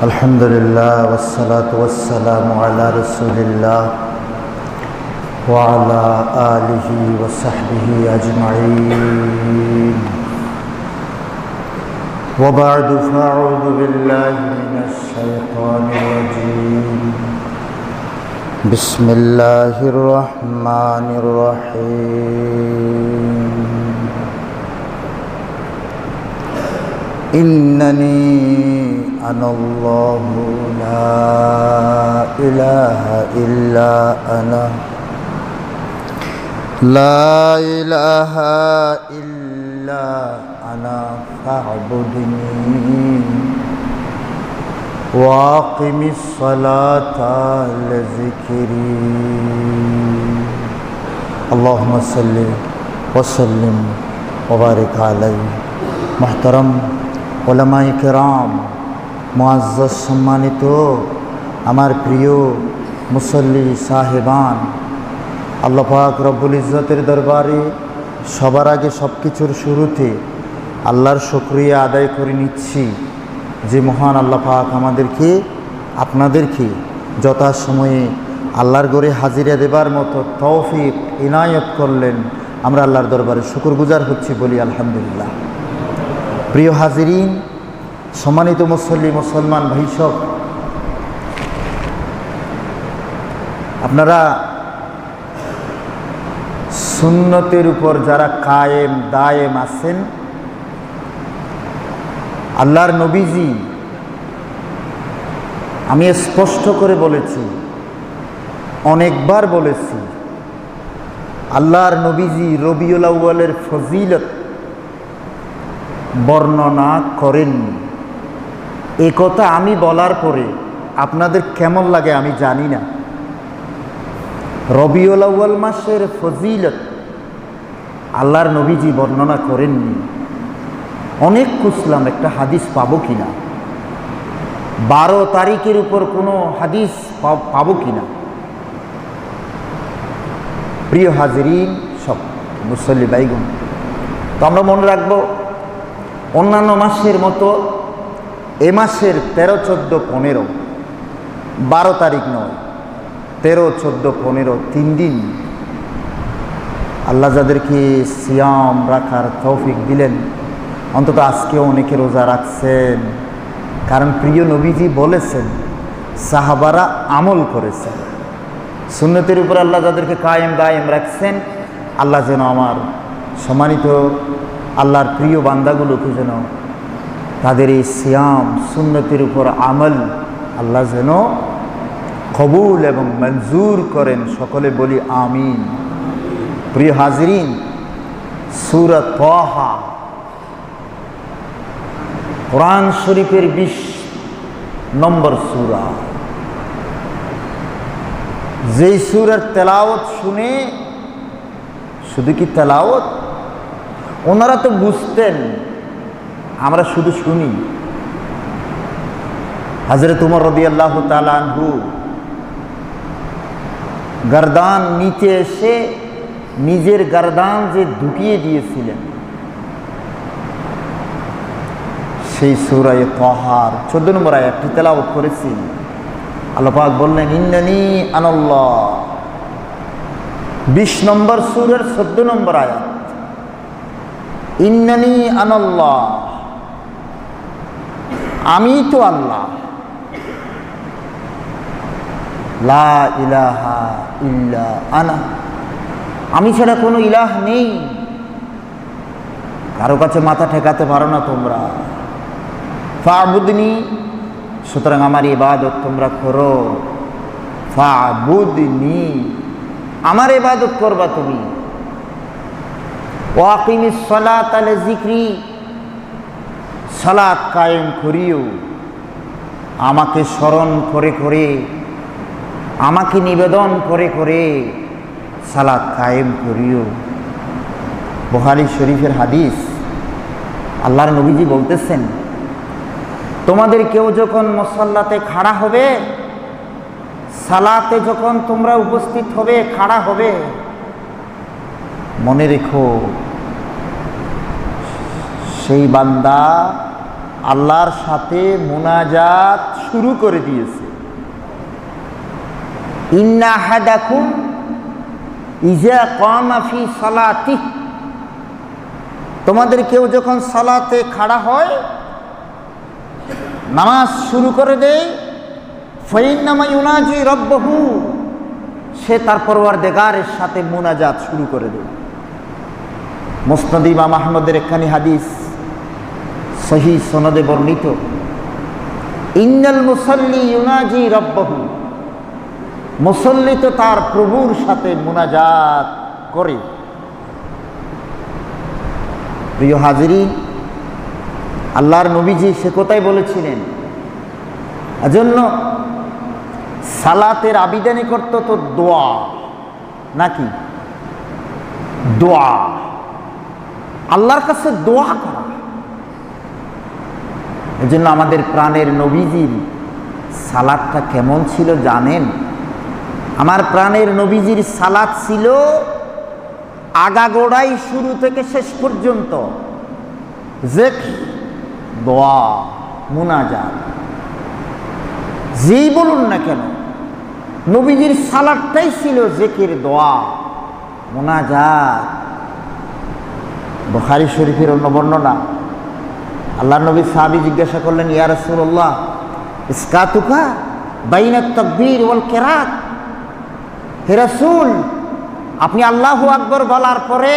الحمد لله والصلاة والسلام على رسول الله وعلى آله وصحبه أجمعين وبعد فأعوذ بالله من الشيطان الرجيم بسم الله الرحمن الرحيم إنني أنا الله لا إله إلا أنا لا إله إلا أنا فاعبدني وأقم الصلاة لذكري اللهم صل وسلم وبارك عليه محترم ওলামায়ে কেরাম, মুআজ্জাজ সম্মানিত আমার প্রিয় মুসল্লি সাহেবান, আল্লাহ পাক রব্বুল ইজ্জতের দরবারে সবার আগে সব কিছুর শুরুতে আল্লাহর শুকরিয়া আদায় করে নিচ্ছি যে মহান আল্লাহ পাক আমাদেরকে আপনাদেরকে যথাসময়ে আল্লাহর ঘরে হাজিরা দেবার মতো তৌফিক ইনায়ত করলেন। আমরা আল্লাহর দরবারে শুকরগুজার হচ্ছি, বলি আলহামদুলিল্লাহ। প্রিয় হাজিরিন, সম্মানিত মুসল্লি মুসলমান ভাই সব, আপনারা সুন্নতের উপর যারা কায়েম দায়েম আছেন, আল্লাহর নবীজি, আমি স্পষ্ট করে বলেছি, অনেকবার বলেছি, আল্লাহর নবীজি রবিউল আউয়ালের ফজিলত বর্ণনা করেননি। এ কথা আমি বলার পরে আপনাদের কেমন লাগে আমি জানি না। রবিউল আউয়াল মাসের ফজিলত আল্লাহর নবীজি বর্ণনা করেননি। অনেক খুঁজলাম একটা হাদিস পাবো কিনা, 12 তারিখের উপর কোনো হাদিস পাবো কিনা। প্রিয় হাজিরিন সব মুসল্লি ভাইগণ, তো আমরা মনে রাখবো, অন্যান্য মাসের মতো এ মাসের 13, 14, 15, 12 তারিখ নয়, 13, 14, 15 3 দিন আল্লাহ যাদেরকে সিয়াম রাখার তৌফিক দিলেন, অন্তত আজকেও অনেকে রোজা রাখছেন। কারণ প্রিয় নবীজি বলেছেন, সাহাবারা আমল করেছেন, সুন্নতের উপর আল্লাহ যাদেরকে কায়েম দায়েম রাখছেন, আল্লাহ যেন আমার সম্মানিত আল্লাহর প্রিয় বান্দাগুলোকে যেন তাদের এই সিয়াম সুন্নতের উপর আমল আল্লাহ যেন কবুল এবং মঞ্জুর করেন। সকলে বলি আমিন। প্রিয় হাজিরিন, সূরা তাহা কোরআন শরীফের 20 নম্বর সূরা। যেই সূরার তেলাওয়াত শুনে, শুধু কি তেলাওয়াত, ওনারা তো বুঝতেন, আমরা শুধু শুনি। হযরত উমর রাদিয়াল্লাহু তাআলা আনহু গর্দান নিতে এসে নিজের গর্দান যে ঢুকিয়ে দিয়েছিলেন, সেই সূরা তাহার 14 নম্বর আয়াতটি তেলাওয়াত করেছি। আল্লাহ পাক বললেন, ইন্নানি আনাল্লাহ। 20 নম্বর সূরার 14 নম্বর আয়াত, ইন্নানি আনাল্লাহ, আমি তো আল্লাহ, লা ইলাহা ইল্লা আনা, আমি ছাড়া কোনো ইলাহ নেই। কারো কাছে মাথা ঠেকাতে পারো না তোমরা। ফাবুদনি, সুতরাং আমার ইবাদত তোমরা করো। ফাবুদনি, আমার ইবাদত করবা তুমি। ওয়াকিমিস সালাত লিযিকরি, সালাত কায়েম করিও, আমাকে স্মরণ করে করে, আমাকে নিবেদন করে করে সালাত কায়েম করিও। বুখারী শরীফের হাদিস, আল্লাহর নবীজি বলতেছেন, তোমাদের কেউ যখন মুসাল্লাতে খাড়া হবে, সালাতে যখন তোমরা উপস্থিত হবে, খাড়া হবে, মনে রেখো সেই বান্দা আল্লাহর সাথে মুনাজাত শুরু করে দিয়েছে। ইন্না আহাদাকুম ইজা কামা ফি সালাতিহি, তোমাদের কেউ যখন সালাতে খাড়া হয়, নামাজ শুরু করে দেয়, ফাইন্নামা ইউনাজি রাব্বাহু, সে তার পরওয়ারদিগারের সাথে মুনাজাত শুরু করে দেয়। মুসনাদ ইমাম আহমদের একখানি হাদিস সহিহ সনদে বর্ণিত, ইন্নাল মুসাল্লি ইউনাজি রাব্বাহু, মুসল্লি তো তার প্রভুর সাথে মুনাজাত করে। প্রিয় হাজিরিন, আল্লাহর নবীজি সে কথাই বলেছিলেন। এজন্য সালাতের আবিধানিক অর্থ তো দোয়া, নাকি? দোয়া, আল্লাহর কাছে দোয়া করা। এজন্য আমাদের প্রাণের নবীজির সালাতটা কেমন ছিল জানেন? আমার প্রাণের নবীজির সালাত ছিল আগাগোড়াই শুরু থেকে শেষ পর্যন্ত যিকর, দোয়া, মুনাজাত, যেই বলুন না কেন, নবীজির সালাতটাই ছিল যিকর, দোয়া, মুনাজাত। বুখারী শরীফের অন্য বর্ণনা, আল্লাহর নবী সাহাবী জিজ্ঞাসা করলেন, ইয়া রাসূলুল্লাহ, ইসকাতুকা বাইনা তাকবীর ওয়াল কিরাত, হে রাসূল, আপনি আল্লাহু আকবার বলার পরে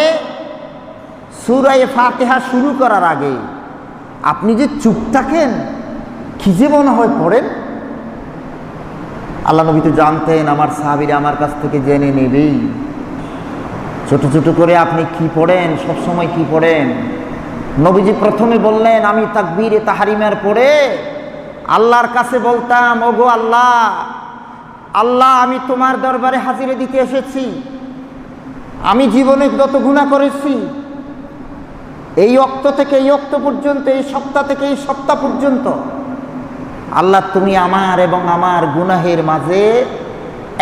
সূরা ফাতিহা শুরু করার আগে আপনি যে চুপ থাকেন, কি যে মনে হয় পড়েন? আল্লাহ নবী তো জানতেন আমার সাহাবীরা আমার কাছ থেকে জেনে নেবেই। ছোট ছোট করে আপনি কি পড়েন, সবসময় কি পড়েন? নবীজি প্রথমে বললেন, আমি তাকবীরে তাহরিমার পরে আল্লাহর কাছে বলতাম, ওগো আল্লাহ, আল্লাহ, আমি তোমার দরবারে হাজিরা দিতে এসেছি। আমি জীবনে যত গুনাহ করেছি, এই ওয়াক্ত থেকে এই ওয়াক্ত পর্যন্ত, এই সপ্তাহ থেকে এই সপ্তাহ পর্যন্ত, আল্লাহ তুমি আমার এবং আমার গুনাহের মাঝে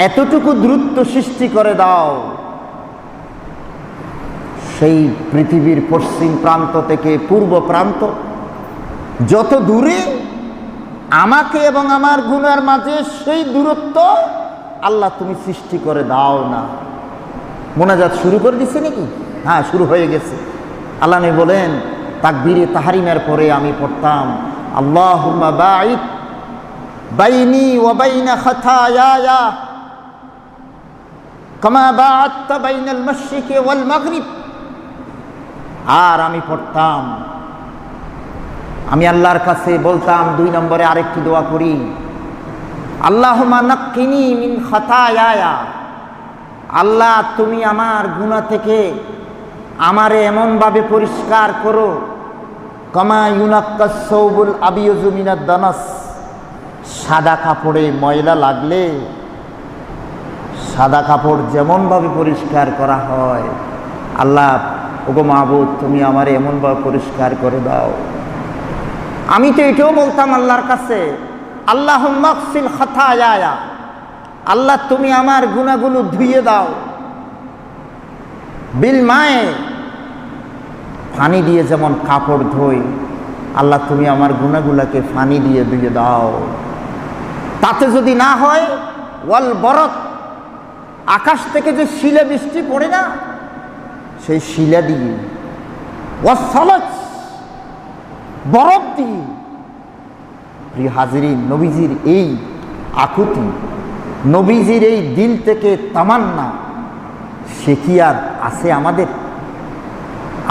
এতটুকু দূরত্ব সৃষ্টি করে দাও, সেই পৃথিবীর পশ্চিম প্রান্ত থেকে পূর্ব প্রান্ত যত দূরে, আমাকে এবং আমার গুনাহের মাঝে সেই দূরত্ব আল্লাহ তুমি সৃষ্টি করে দাও না। মুনাজাত শুরু করে দিচ্ছে নাকি? হ্যাঁ, শুরু হয়ে গেছে। আল্লাহ নবী বলেন, তাকবীরে তাহরিমের পরে আমি পড়তাম, আল্লাহুম্মা বাঈদ বাইনি ওয়া বাইনা খাতায়ায়া কামা বাআদতা বাইনাল মাশরিকি ওয়াল মাগরিব। আর আমি পড়তাম, আমি আল্লাহর কাছে বলতাম, 2 নম্বরে আরেকটি দোয়া করি, আল্লাহুম্মা নাক্কিনি মিন খাতায়ায়া, আল্লাহ তুমি আমার গুনাহ থেকে আমারে এমনভাবে পরিষ্কার করো, কামা ইউনাক্কাস সাওবুল আবিয়যু মিনাদ দানাস, সাদা কাপড়ে ময়লা লাগলে সাদা কাপড় যেমনভাবে পরিষ্কার করা হয়, আল্লাহ ওগো মাবুদ তুমি আমারে এমনভাবে পরিষ্কার করে দাও। আমি তো এটাও বলতাম আল্লাহর কাছে, আল্লাহুম্মা আগসিল খাতায়ায়া, আল্লাহ তুমি আমার গুনাহগুলো ধুইয়ে দাও, বিল মায়ে, পানি দিয়ে যেমন কাপড় ধোই, আল্লাহ তুমি আমার গুনাহগুলোকে পানি দিয়ে ধুইয়ে দাও। তাতে যদি না হয়, ওয়াল বরক, আকাশ থেকে যে শিলা বৃষ্টি পড়ে না, সেই শিলা দিয়ে, ওয়াস সালাজ, বরফ দিয়ে। প্রিয় হাজিরিন, নবীজির এই আকুতি, নবীজির এই দিল থেকে তামান্না, সে কি আর আছে আমাদের?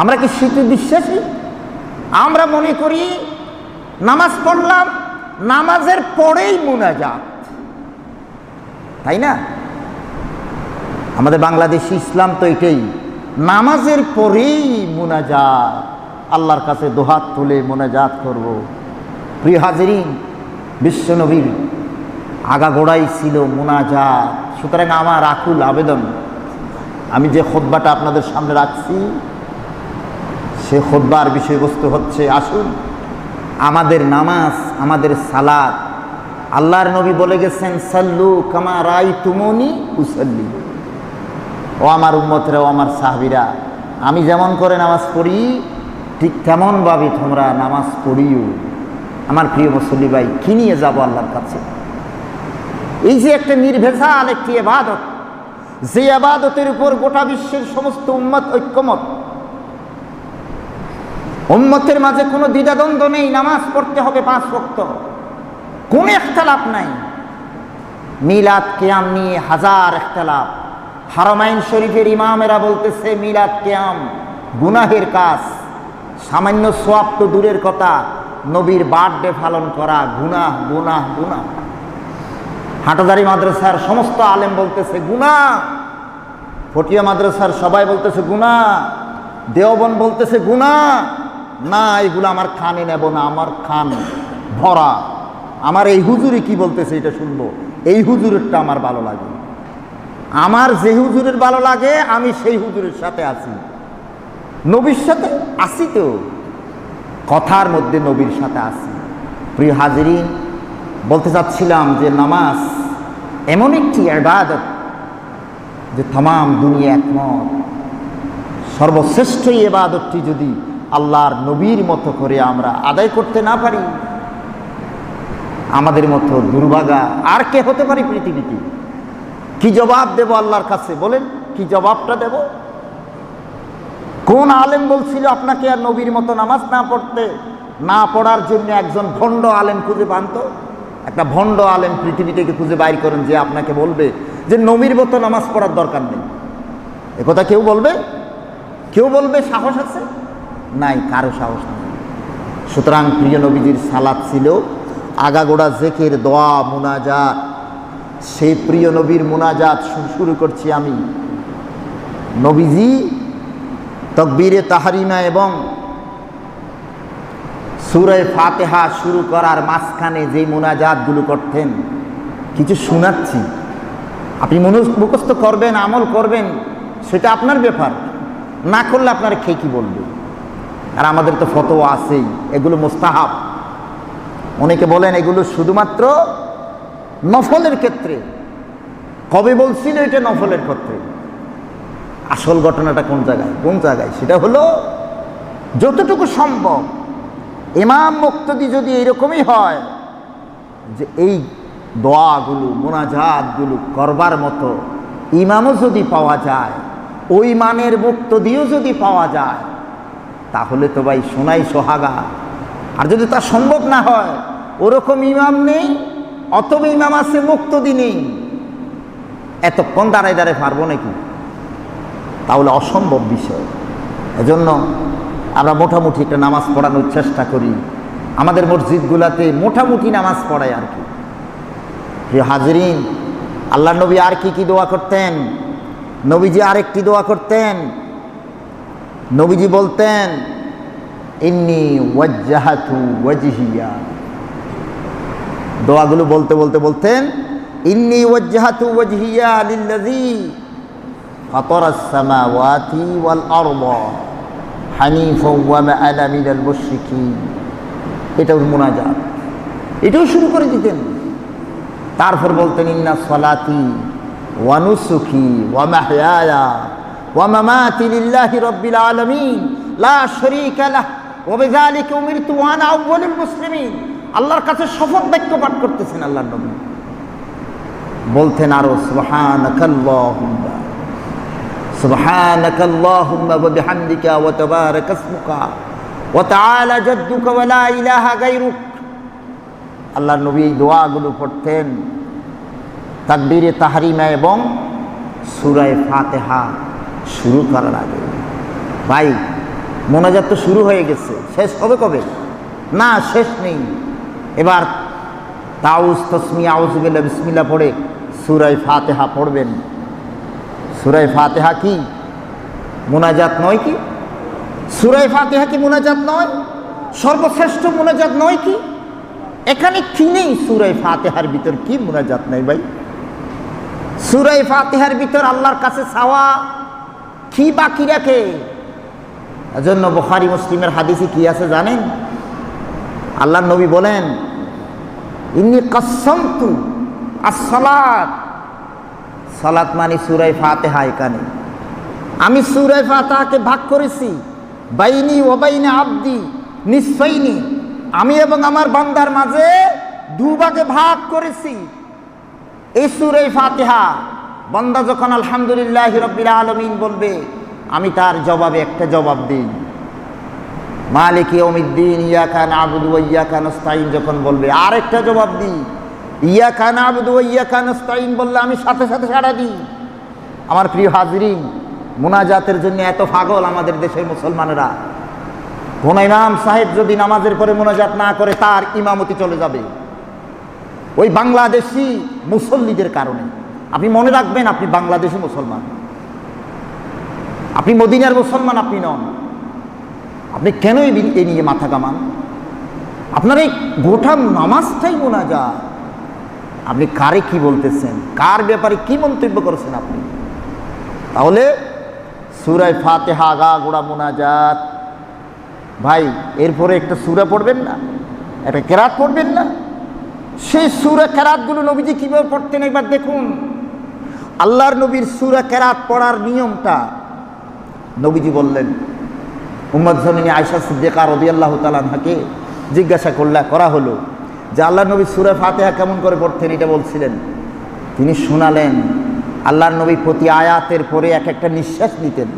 আমরা কি সেটি বিশ্বাসী? আমরা মনে করি নামাজ পড়লাম, নামাজের পরেই মুনাজাত, তাই না? আমাদের বাংলাদেশি ইসলাম তো এটাই, নামাজের পরেই মুনাজাত, আল্লাহর কাছে দোহাত তুলে মুনাজাত করব। প্রিয় হাজিরিন, বিশ্বনবীর আগাগোড়াই ছিল মুনাজাত। সুতরাং আমার আকুল আবেদন, আমি যে খুতবাটা আপনাদের সামনে রাখছি, সে খুতবার বিষয়বস্তু হচ্ছে, আসুন আমাদের নামাজ, আমাদের সালাত, আল্লাহর নবী বলে গেছেন, সাল্লু কামা রাআইতুমুনি উসাল্লি। ও আমার উম্মতরা, ও আমার সাহাবীরা, আমি যেমন করে নামাজ পড়ি ঠিক তেমনভাবে তোমরা নামাজ পড়িও। আমার প্রিয় মুসল্লি ভাই, কি নিয়ে যাব আল্লাহর কাছে? এই যে একটা নির্ভেজাল একটি ইবাদত, যে ইবাদতের উপর গোটা বিশ্বের সমস্ত উম্মত ঐক্যমত, উম্মতের মাঝে কোনো দ্বিধাদ্বন্দ্ব নেই, নামাজ পড়তে হবে 5 ওয়াক্ত, কোনো ইখতিলাফ নাই। মিলাদ কিয়াম নিয়ে হাজার ইখতিলাফ। হারামাইন শরীফের ইমামেরা বলতেছে মিলাদ কিয়াম গুনাহের কাজ, সামান্য সওয়াব তো দূরের কথা, নবীর বার্থডে পালন করা গুনাহ গুনাহ গুনাহ। হাটাদারি মাদ্রাসার সমস্ত আলেম বলতেছে গুনাহ, ফটিয়া মাদ্রাসার সবাই বলতেছে গুনাহ, দেওবন বলতেছে গুনাহ। না, এগুলো আমার কানে নেব না, আমার কান ভরা। আমার এই হুজুরে কি বলতেছে এটা শুনবো, এই হুজুরেরটা আমার ভালো লাগে। আমার যে হুজুরের ভালো লাগে আমি সেই হুজুরের সাথে আছি, নবীর সাথে আছি, তো কথার মধ্যে নবীর সাথে আছি। প্রিয় হাজিরিন, বলতে চাচ্ছিলাম যে নামাজ এমন একটি ইবাদত যে तमाम দুনিয়া একমত, সর্বশ্রেষ্ঠ ইবাদতটি যদি আল্লাহর নবীর মতো করে আমরা আদায় করতে না পারি, আমাদের মতো দুর্ভাগা আর কে হতে পারে পৃথিবীতে? কি জবাব দেব আল্লাহর কাছে বলেন? কি জবাবটা দেব? কোন আলেম বলছিল আপনাকে আর নবীর মতো নামাজ না পড়ার জন্য একজন ভণ্ড আলেম খুঁজে পান? তো একটা ভণ্ড আলেম পৃথিবী থেকে খুঁজে বাইর করেন যে আপনাকে বলবে যে নবীর মতো নামাজ পড়ার দরকার নেই। একথা কেউ বলবে? কেউ বলবে? সাহস আছে? নাই, কারো সাহস নেই। সুতরাং প্রিয় নবীজির সালাত ছিল আগাগোড়া জিকির, দোয়া, মুনাজাত। সেই প্রিয় নবীর মুনাজাত শুরু করছি আমি। নবীজি তাকবীরে তাহরিমা এবং সূরা ফাতিহা শুরু করার মাঝখানে যে মুনাজাতগুলো করতেন, কিছু শোনাচ্ছি, আপনি মুখস্থ করবেন, আমল করবেন, সেটা আপনার ব্যাপার। না করলে আপনার খেয়ে কি বলবে? আর আমাদের তো ফতোয়া আছেই, এগুলো মুস্তাহাব। অনেকে বলেন এগুলো শুধুমাত্র নফলের ক্ষেত্রে। কবে বলছিল এটা নফলের ক্ষেত্রে? আসল ঘটনাটা কোন জায়গায়? সেটা হলো যতটুকু সম্ভব ইমাম মুক্তদি যদি এইরকমই হয় যে এই দোয়াগুলো মোনাজাতগুলো করবার মতো ইমামও যদি পাওয়া যায়, ওই মানের মুক্তদিও যদি পাওয়া যায়, তাহলে তো ভাই সোনাই সোহাগা। আর যদি তা সম্ভব না হয়, ওরকম ইমাম নেই, অথবা ইমাম আছে মুক্তদি নেই, এতক্ষণ দাঁড়ায় পারবো নাকি? তাহলে অসম্ভব বিষয়। এজন্য আমরা মোটামুটি একটা নামাজ পড়ানোর চেষ্টা করি। আমাদের মসজিদগুলাতে মোটামুটি নামাজ পড়ায় আর কি। প্রিয় হাজিরিন, আল্লাহ নবী আর কি দোয়া করতেন? নবীজি আরেকটি দোয়া করতেন। নবীজি বলতেন ইন্নী ওয়াজ্জাহাতু ওয়াজহিয়া। দোয়াগুলো বলতেন ইন্নী ওয়াজ্জাহাতু ওয়াজহিয়া লিল্লাযী ফাতারাস সামাওয়াতি ওয়াল আরদা হানিফা ওয়া মা আনা মিনাল মুশরিকিন। এটাও মুনাজাত, এটাও শুরু করে দিতেন। তারপর বলতেন ইন্না সলাতি ওয়া নুসুকি ওয়া মাহইয়ায়া ওয়া মামাতি লিল্লাহি রাব্বিল আলামিন লা শারীকা লাহু ওয়া বিযালিকা উমিরতু ওয়া আনা আউওয়ালুল মুসলিমিন। আল্লাহর কাছে শপথ বাক্য পাঠ করতেছেন আল্লাহর নবী। বলতেন আরো সুবহানাকাল্লাহুম্মা সুবহানাকাল্লাহুম্মা ওয়া বিহামদিকা ওয়া তাবারাকা ইসমুকা ওয়া তাআলা জাদ্দুকা ওয়া লা ইলাহা গায়রুক। আল্লাহর নবী এই দোয়াগুলো পড়তেন তাকবীরে তাহরিমা এবং সূরা ফাতিহা শুরু করার আগে। ভাই, মোনাজাত তো শুরু হয়ে গেছে, শেষ হবে কবে? না, শেষ নেই। এবার তাউজ তসমিয়া আউযুবিল্লাহ বিসমিল্লাহ পড়ে সূরা ফাতিহা পড়বেন। সূরা ফাতিহা কি মোনাজাত নয় কি? সূরা ফাতিহা কি মোনাজাত নয়? সর্বশ্রেষ্ঠ মোনাজাত নয় কি? এখানে কি নেই সূরা ফাতিহার ভিতর? কি মোনাজাত নাই ভাই? সূরা ফাতিহার ভিতর আল্লাহর কাছে চাওয়া কি বাকি রাখে? এজন্য বুখারী মুসলিমের হাদিসে কি আছে জানেন? আল্লাহর নবী বলেন ইন্নী কাসসামতু আস-সালাত। সালাত মানে সূরা ফাতিহা। এখানে আমি সূরা ফাতিহাকে ভাগ করেছি বাইনি ওয়া বাইনা আবদি নিসফাইনি আমি এবং আমার বান্দার মাঝে দুভাগে ভাগ করেছি এই সূরা ফাতিহা। বান্দা যখন আলহামদুলিল্লাহি রাব্বিল আলামিন বলবে, আমি তার জবাবে একটা জবাব দিই, মালিক ইয়াউমিদ্দিন ইয়াকা না'বুদু ওয়া ইয়াকা নাস্তাঈন যখন বলবে আরেকটা জবাব দিই, ইয়াকা না'বুদু ওয়া ইয়াকা নাস্তাঈন বললে আমি সাথে সাথে সাড়া দিই। আমার প্রিয় হাজিরিন, মুনাজাতের জন্য এত পাগল আমাদের দেশের মুসলমানেরা। কোন ইমাম সাহেব যদি নামাজের পরে মুনাজাত না করে তার ইমামতি চলে যাবে ওই বাংলাদেশি মুসল্লিদের কারণে। আপনি মনে রাখবেন, আপনি বাংলাদেশি মুসলমান, আপনি মদিনার মুসলমান আপনি নন। আপনি কেন এই নিয়ে মাথা কামান? আপনার এই গোটা নামাজটাই মুনাজাত। আপনি কারে কি বলতেছেন, কার ব্যাপারে কি মন্তব্য করেছেন আপনি? তাহলে সূরা ফাতিহা আগা গোড়া মুনাজাত। ভাই, এরপরে একটা সূরা পড়বেন না, একটা কেরাত পড়বেন না? সেই সূরা কেরাতগুলো নবীজি কিভাবে পড়তেন একবার দেখুন। আল্লাহর নবীর সূরা কেরাত পড়ার নিয়মটা নবীজি বললেন। উম্মত জননী আয়েশা সিদ্দিকা রাদিয়াল্লাহু তাআলা আনহাকে জিজ্ঞাসা করা হলো যে আল্লাহর নবী সূরা ফাতিহা কেমন করে পড়তেন, এটা বলছিলেন। তিনি শোনালেন আল্লাহর নবী প্রতি আয়াতের পরে এক একটা নিঃশ্বাস নিতেন,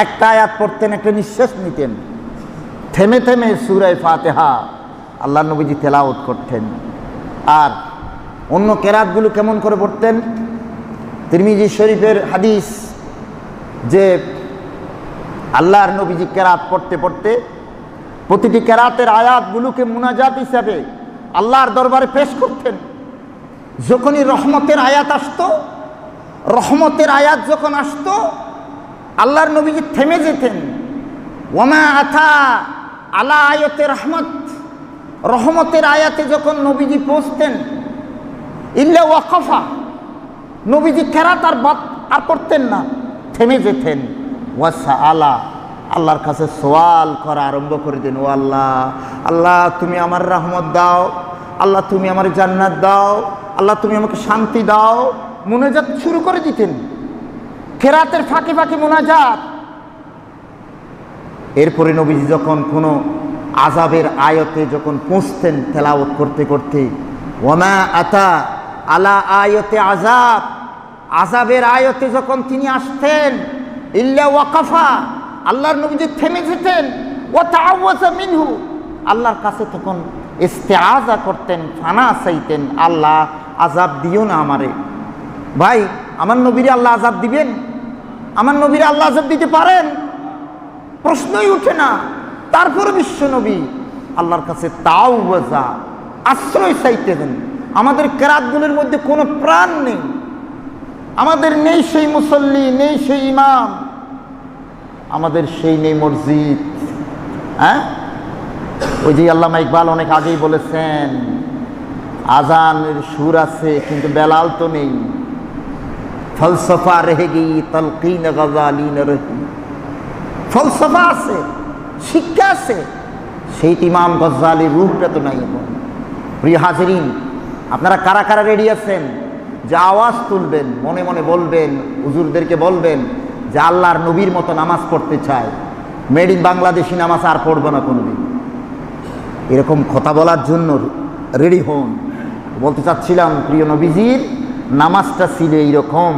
একটা আয়াত পড়তেন একটা নিঃশ্বাস নিতেন, থেমে থেমে সূরা ফাতিহা আল্লাহর নবীজি তেলাওয়াত করতেন। আর অন্য কেরাতগুলো কেমন করে পড়তেন? তিরমিজি শরীফের হাদিস যে আল্লাহর নবীজি কেরাত পড়তে পড়তে প্রতিটি কেরাতের আয়াতগুলোকে মুনাজাত হিসাবে আল্লাহর দরবারে পেশ করতেন। যখনই রহমতের আয়াত আসতো, রহমতের আয়াত যখন আসতো আল্লাহর নবীজি থেমে যেতেন। ওয়ামা আতা আলা আয়াতে রহমত, রহমতের আয়াতে যখন নবীজি পৌঁছতেন ইল্লা ওয়াকফা, নবীজি কেরাত আর পড়তেন না, থেমে যেতেন। ওয়াসা আলা, আল্লাহর কাছে সওয়াল করা আরম্ভ করে দেন। ও আল্লাহ, আল্লাহ তুমি আমার রহমত দাও, আল্লাহ তুমি আমার জান্নাত দাও, আল্লাহ তুমি আমাকে শান্তি দাও। মুনাজাত শুরু করে দিতেন, কেরাতের ফাঁকে ফাঁকে মুনাজাত। এরপরে নবীজি যখন কোনো আযাবের আয়াতে যখন পৌঁছতেন তেলাওয়াত করতে করতে, ওয়ামা আতা আলা আয়াতে আযাব, আযাবের আয়াতে যখন তিনি আসতেন ইল্লা ওয়াকাফা, আল্লাহর নবীজি থেমে যেতেন। ওয়া তাআওয়াযা মিনহু, আল্লাহর কাছে তখন ইস্তিআযা করতেন, ফানা চাইতেন, আল্লাহ আযাব দিও না আমারে। ভাই, আমার নবীরে আল্লাহ আযাব দিবেন? আমার নবীরে আল্লাহ আযাব দিতে পারেন? প্রশ্নই উঠে না। তারপরে বিশ্ব নবী আল্লাহর কাছে তাওয়াজা, আশ্রয় চাইতেন। আমাদের কেরাতগুলোর মধ্যে কোনো প্রাণ নেই, আমাদের নেই সেই মুসল্লি, নেই সেই ইমাম, আমাদের সেই নেই মসজিদ। হ্যাঁ, ওই যে আল্লামা ইকবাল অনেক আগেই বলেছেন, আজানের সুর আছে কিন্তু বেলাল তো নেই। ফলসফা রেহেগি তলকিন গজালি ন রহি, ফলসফা আছে, শিক্ষা আছে, সেই ইমাম গজ্জালির রূপটা তো নাই এখন। প্রিয় হাজিরিন, আপনারা কারা কারা রেডি আছেন যে আওয়াজ তুলবেন, মনে মনে বলবেন, হুজুরদেরকে বলবেন যে আল্লাহর নবীর মতো নামাজ পড়তে চাই, মেড ইন বাংলাদেশি নামাজ আর পড়বো না কোনোদিন? এরকম কথা বলার জন্য রেডি হন। বলতে চাচ্ছিলাম, প্রিয় নবীজির নামাজটা ছিল এইরকম।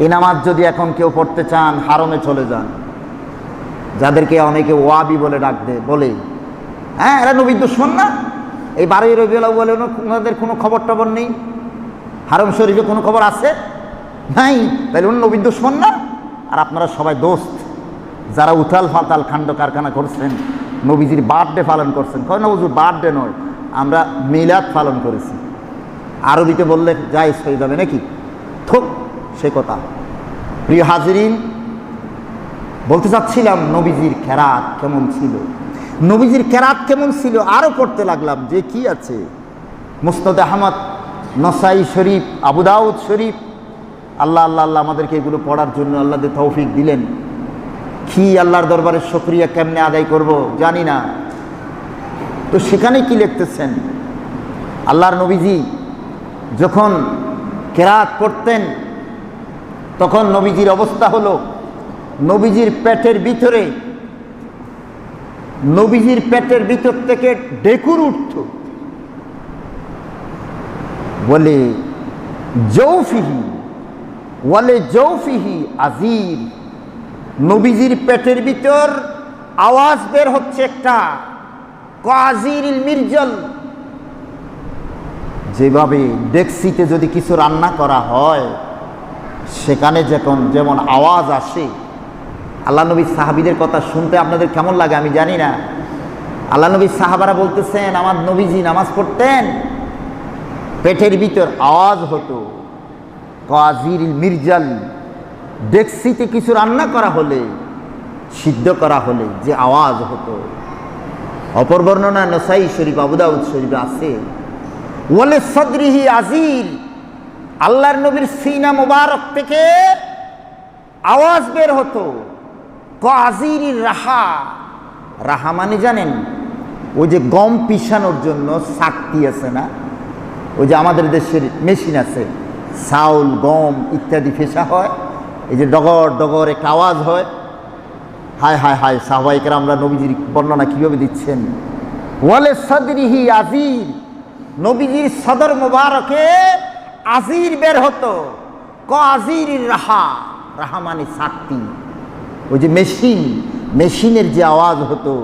এই নামাজ যদি এখন কেউ পড়তে চান, হারমে চলে যান। যাদেরকে অনেকে ওয়াবি বলে বলে, হ্যাঁ, এরা নবীর দুশমন না? এই 12ই রবিউল আউয়ালে ওনাদের কোনো খবর টবর নেই? হারম শরীফে কোনো খবর আছে? নাই। তাহলে উনি নবীর দুশমন না? আর আপনারা সবাই দোস্ত, যারা উথাল ফাতাল কাণ্ড কারখানা করছেন, নবীজির বার্থডে পালন করছেন। কয় না হুজুর, বার্থডে নয়, আমরা মিলাদ পালন করেছি। আরবিতে বললে জায়েজ হয়ে যাবে নাকি? থোক সে কথা। প্রিয় হাজিরিন, বলতে চাচ্ছিলাম নবীজির কেরাত কেমন ছিল, নবীজির কেরাত কেমন ছিল। আরও পড়তে লাগলাম যে কি আছে, মুসনাদ আহমদ, নসাই শরীফ, আবু দাউদ শরীফ। আল্লাহ আল্লাহ আল্লাহ, আমাদেরকে এগুলো পড়ার জন্য আল্লাহ তৌফিক দিলেন। কি আল্লাহর দরবারে শুকরিয়া কেমনে আদায় করব জানি না। তো সেখানে কি লিখতেছেন, আল্লাহর নবীজি যখন কেরাত পড়তেন তখন নবীজির অবস্থা হলো, নবীজির পেটের ভিতরে নবীজির পেটের ভিতর থেকে ডেকুর উঠত, বলে জৌফিহি ওয়ালে জৌফিহি আজির, নবীজির পেটের ভিতর আওয়াজ বের হচ্ছে একটা, কাজিরিল মির্জল, যেভাবে ডেকসিতে যদি কিছু রান্না করা হয় সেখানে যেমন আওয়াজ আসে। আল্লাহ নবীর সাহাবীদের কথা শুনতে আপনাদের কেমন লাগে আমি জানি না। আল্লাহ নবীর সাহাবারা বলতেছেন, আমার নবীজি নামাজ পড়তেন, পেটের ভিতর আওয়াজ হতো, কাজিরিল মির্জাল, ডেকসিতে কিছু রান্না করা হলে, সিদ্ধ করা হলে যে আওয়াজ হতো। অপর বর্ণনা নসাই শরীফ, আবু দাউদ শরীফ আছে, ওয়ালে সদরিহি আজির, আল্লাহর নবীর সিনা মুবারক থেকে আওয়াজ বের হতো, কাজিরির রাহা। রাহা মানে জানেন, ওই যে গম পিষানোর জন্য চাকতি আছে না, ওই যে আমাদের দেশের মেশিন আছে, চাউল গম ইত্যাদি ফেসা হয়, এই যে ডগর ডগর একটা আওয়াজ হয়। হায় হায় হায়, সাহাবায়ে কেরামরা নবীজির বর্ণনা কিভাবে দিচ্ছেন। ওয়ালে সদরিহি আজির, নবীজির সদর মোবারকে আজির বের হতো, কাজিরির রাহা, রাহা মানে চাকতি, ওই যে মেশিনের যে আওয়াজ হতো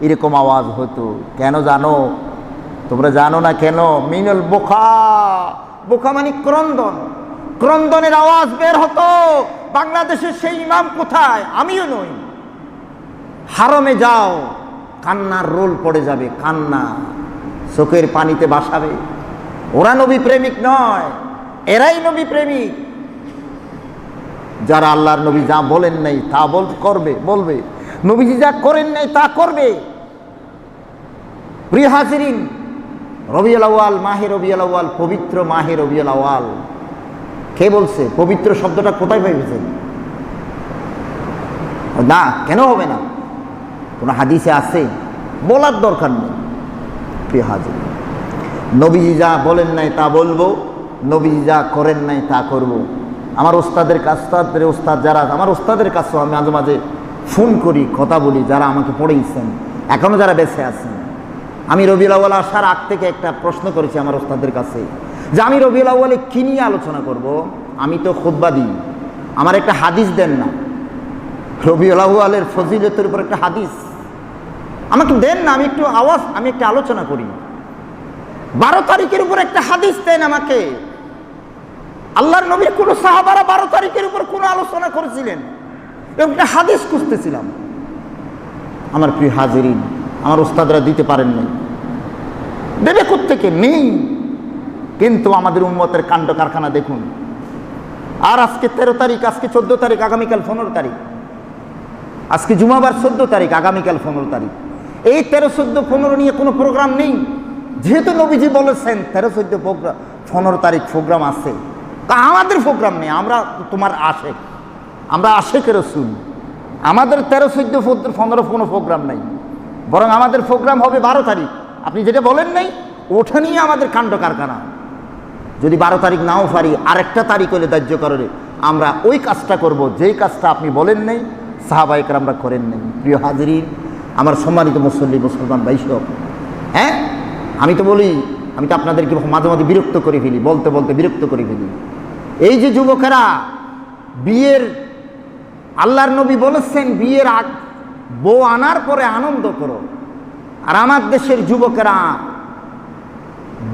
এরকম আওয়াজ হতো। কেন জানো? তোমরা জানো না কেন? মিনাল বোকা, বোকা মানে ক্রন্দন, ক্রন্দনের আওয়াজ বের হতো। বাংলাদেশের সেই ইমাম কোথায়? আমিও নই। হারমে যাও, কান্নার রোল পড়ে যাবে, কান্না চোখের পানিতে ভাসাবে। ওরা নবী প্রেমিক নয়, এরাই নবী প্রেমিক। যারা আল্লাহর নবী যা বলেন নাই তা বলবে, নবীজি যা করেন নাই তা করবে। প্রিয় হাজিরিন, রবিউল আউয়াল, মাহে রবিউল আউয়াল, পবিত্র মাহে রবিউল আউয়াল। কে বলছে? পবিত্র শব্দটা কোথায় পেয়েছেন? না, কেন হবে না? কোন হাদিসে আছে? বলার দরকার নেই। প্রিয় হাজির, নবীজি যা বলেন নাই তা বলবো, নবীজি যা করেন নাই তা করব। আমার ওস্তাদ যারা, আমার ওস্তাদের কাছেও আমি মাঝে মাঝে ফোন করি, কথা বলি, যারা আমাকে পড়েইছেন, এখনও যারা বেঁচে আছেন। আমি রবিউল আউয়াল আসার আগ থেকে একটা প্রশ্ন করেছি আমার ওস্তাদের কাছে যে আমি রবিউল আউয়ালে কী নিয়ে আলোচনা করব। আমি তো খুতবা দিই, আমার একটা হাদিস দেন না, রবিউল আউয়ালের ফজিলতের উপর একটা হাদিস আমাকে দেন না, আমি একটা আলোচনা করি। 12 তারিখের উপর একটা হাদিস দেন আমাকে। আল্লাহর নবীর কোন সাহাবারা 12 তারিখের উপর কোন আলোচনা করেছিলেন? একটা হাদিস খুঁজতেছিলাম। আমার প্রিয় হাজিরিন, আমার ওস্তাদরা দিতে পারেন নাই, দেবে কোত্থেকে? নেই। কিন্তু আমাদের উম্মতের কাণ্ড কারখানা দেখুন। আর আজকে 13 তারিখ, আজকে 14 তারিখ, আগামীকাল 15 তারিখ, আজকে জুমাবার 14 তারিখ, আগামীকাল 15 তারিখ। এই 13, 14, 15 নিয়ে কোনো প্রোগ্রাম নেই। যেহেতু নবীজি বলেছেন 13, 14, 15 তারিখ প্রোগ্রাম আছে, আমাদের প্রোগ্রাম নেই। আমরা তোমার আশেক, আমরা আশেকের রাসূল। আমাদের 13, 14, 15 কোনো প্রোগ্রাম নেই, বরং আমাদের প্রোগ্রাম হবে 12 তারিখ। আপনি যেটা বলেন নাই ওঠা নিয়ে আমাদের কাণ্ড কারখানা। যদি 12 তারিখ নাও পারি, আরেকটা তারিখ হলে ধার্য করে আমরা ওই কাজটা করব, যেই কাজটা আপনি বলেন নাই, সাহাবায়ে কেরামরা করেন নাই। প্রিয় হাজিরিন, আমার সম্মানিত মুসলমান ভাই সব, হ্যাঁ, আমি তো বলি, আমি তো আপনাদেরকে মাঝে মাঝে বিরক্ত করে ফেলি, বলতে বলতে বিরক্ত করে ফেলি। এই যে যুবকেরা বিয়ের, আল্লাহর নবী বলেছেন বিয়ের বউ আনার পরে আনন্দ করো, আর আমার দেশের যুবকেরা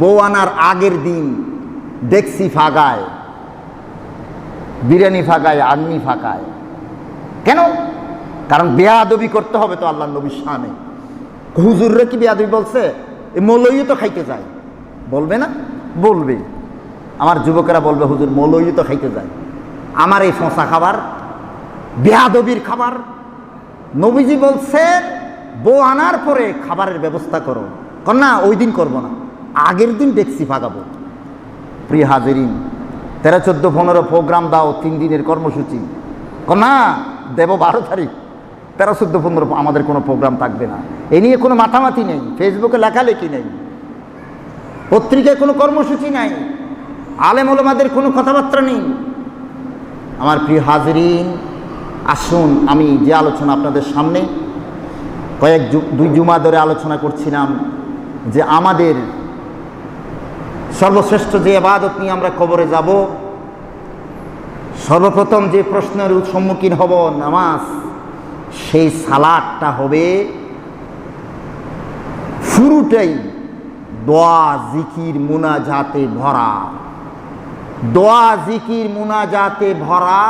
বউ আনার আগের দিন ডেকসি ফাগায়, বিরিয়ানি ফাগায়, আগ্নি ফাঁকায়। কেন? কারণ বেয়াদবি করতে হবে তো আল্লাহর নবীর শানে। হুজুররা কি বেয়াদবি বলছে? এই মৌলই তো খাইতে যায়, বলবে না? বলবে। আমার যুবকেরা বলবে হুজুর মৌলই তো খাইতে যায়। আমার এই ফোঁসা খাবার, বেয়াদবির খাবার। নবীজি বলছেন বউ আনার পরে খাবারের ব্যবস্থা করো। না, ওই দিন করবো না, আগের দিন ডেকসি ফাগাবো। প্রিয় হাজিরিন, 13, 14, 15 প্রোগ্রাম দাও, 3 দিনের কর্মসূচি। না, দেব 12 তারিখ, 13, 14, 15 আমাদের কোনো প্রোগ্রাম থাকবে না। এ নিয়ে কোনো মাথামাতি নেই, ফেসবুকে লেখালেখি নেই, পত্রিকায় কোনো কর্মসূচি নাই, আলেম ওলামাদের কোনো কথাবার্তা নেই। আমার প্রিয় হাজিরিন, আসুন আমি যে আলোচনা আপনাদের সামনে দুই জুমা ধরে আলোচনা করছিলাম যে আমাদের সর্বশ্রেষ্ঠ যে ইবাদত নিয়ে আমরা কবরে যাব, সর্বপ্রথম যে প্রশ্নের সম্মুখীন হব নামাজ, সেই সালাতটা হবে শুরুটাই দোয়া জিকির মুনাজাতে ভরা। দোয়া জিকির মুনাজাতে ভরা